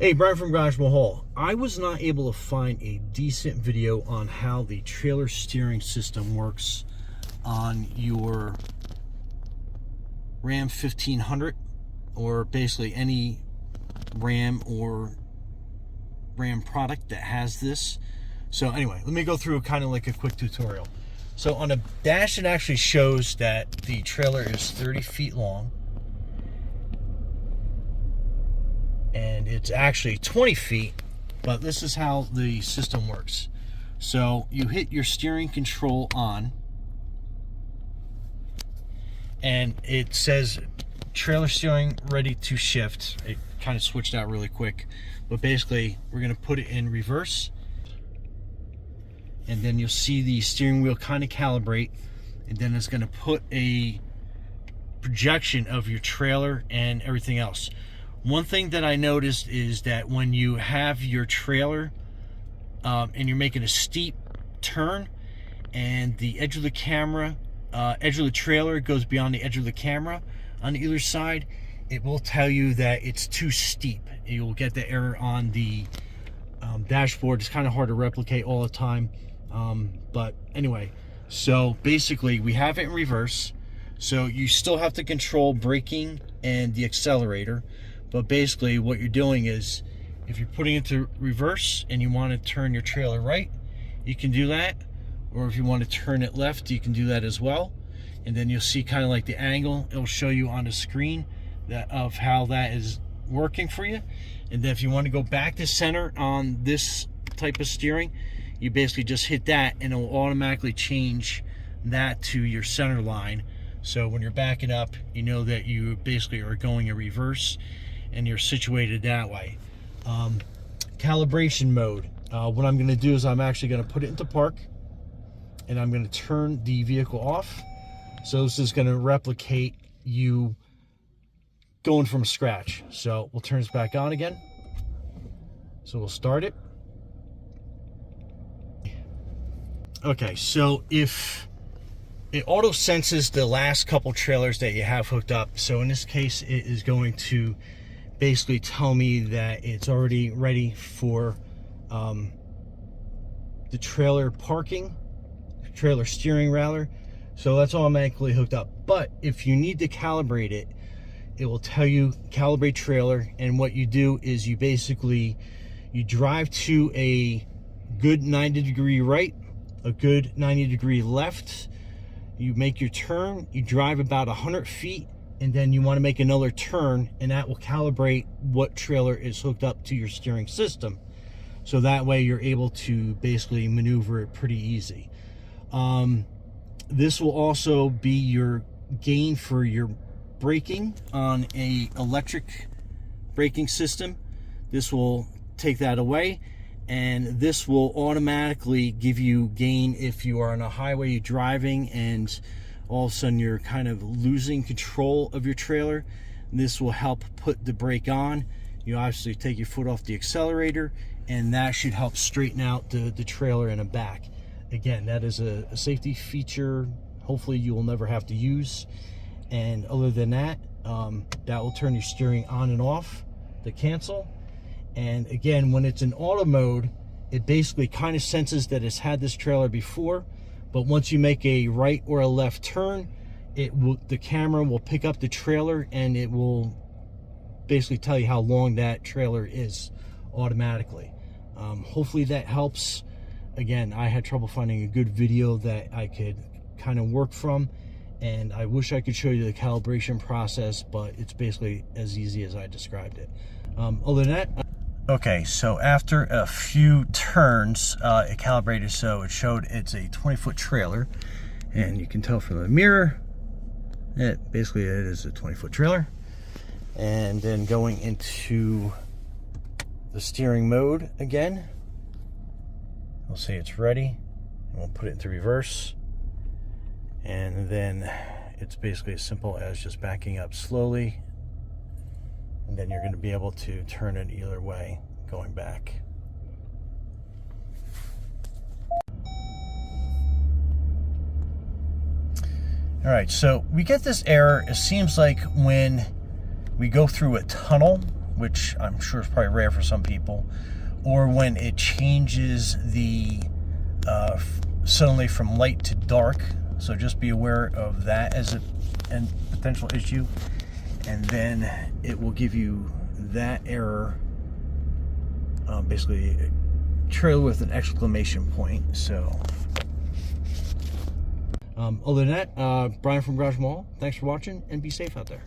Hey, Brian from Garage Mahal. I was not able to find a decent video on how the trailer steering system works on your Ram 1500 or basically any Ram or Ram product that has this. So anyway, let me go through kind of like a quick tutorial. So on the dash, it actually shows that the trailer is 30 feet long. And it's actually 20 feet, but this is how the system works. So you hit your steering control on, and it says trailer steering ready to shift. It kind of switched out really quick, but basically we're going to put it in reverse, and then you'll see the steering wheel kind of calibrate, and then it's going to put a projection of your trailer and everything else. One thing that I noticed is that when you have your trailer and you're making a steep turn and the edge of the camera, edge of the trailer goes beyond the edge of the camera on either side, it will tell you that it's too steep. You'll get the error on the dashboard. It's kind of hard to replicate all the time. But anyway, so basically we have it in reverse. So you still have to control braking and the accelerator. But basically what you're doing is, if you're putting it to reverse and you want to turn your trailer right, you can do that. Or if you want to turn it left, you can do that as well. And then you'll see kind of like the angle. It'll show you on the screen that of how that is working for you. And then if you want to go back to center on this type of steering, you basically just hit that and it will automatically change that to your center line. So when you're backing up, you know that you basically are going in reverse and you're situated that way. Calibration mode. What I'm going to do is I'm actually going to put it into park, and I'm going to turn the vehicle off. So this is going to replicate you going from scratch. So we'll turn this back on again. So we'll start it. Okay, so if it auto senses the last couple trailers that you have hooked up, so in this case it is going to basically tell me that it's already ready for the trailer parking, trailer steering rather. So that's automatically hooked up. But if you need to calibrate it, it will tell you calibrate trailer, and what you do is you basically drive to a good 90-degree right, a good 90-degree left. You make your turn, you drive about 100 feet, and then you want to make another turn, and that will calibrate what trailer is hooked up to your steering system. So that way you're able to basically maneuver it pretty easy. This will also be your gain for your braking on a electric braking system. This will take that away, and this will automatically give you gain if you are on a highway driving and all of a sudden you're kind of losing control of your trailer. This will help put the brake on. You obviously take your foot off the accelerator, and that should help straighten out the trailer in the back. Again, that is a safety feature hopefully you will never have to use. And other than that, that will turn your steering on and off to cancel. And again, when it's in auto mode, it basically kind of senses that it's had this trailer before, but once you make a right or a left turn, the camera will pick up the trailer and it will basically tell you how long that trailer is automatically. Hopefully that helps. Again, I had trouble finding a good video that I could kind of work from, and I wish I could show you the calibration process, but it's basically as easy as I described it. Other than that, okay, so after a few turns, it calibrated, so it showed it's a 20-foot trailer, and you can tell from the mirror, basically it is a 20-foot trailer. And then going into the steering mode again, we'll say it's ready, and we'll put it into reverse, and then it's basically as simple as just backing up slowly, and then you're going to be able to turn it either way going back. All right, so we get this error. It seems like when we go through a tunnel which I'm sure is probably rare for some people, or when it changes the suddenly from light to dark. So just be aware of that as a potential issue, and then it will give you that error, basically trail with an exclamation point. So other than that, Brian from Garage Mall, thanks for watching, and be safe out there.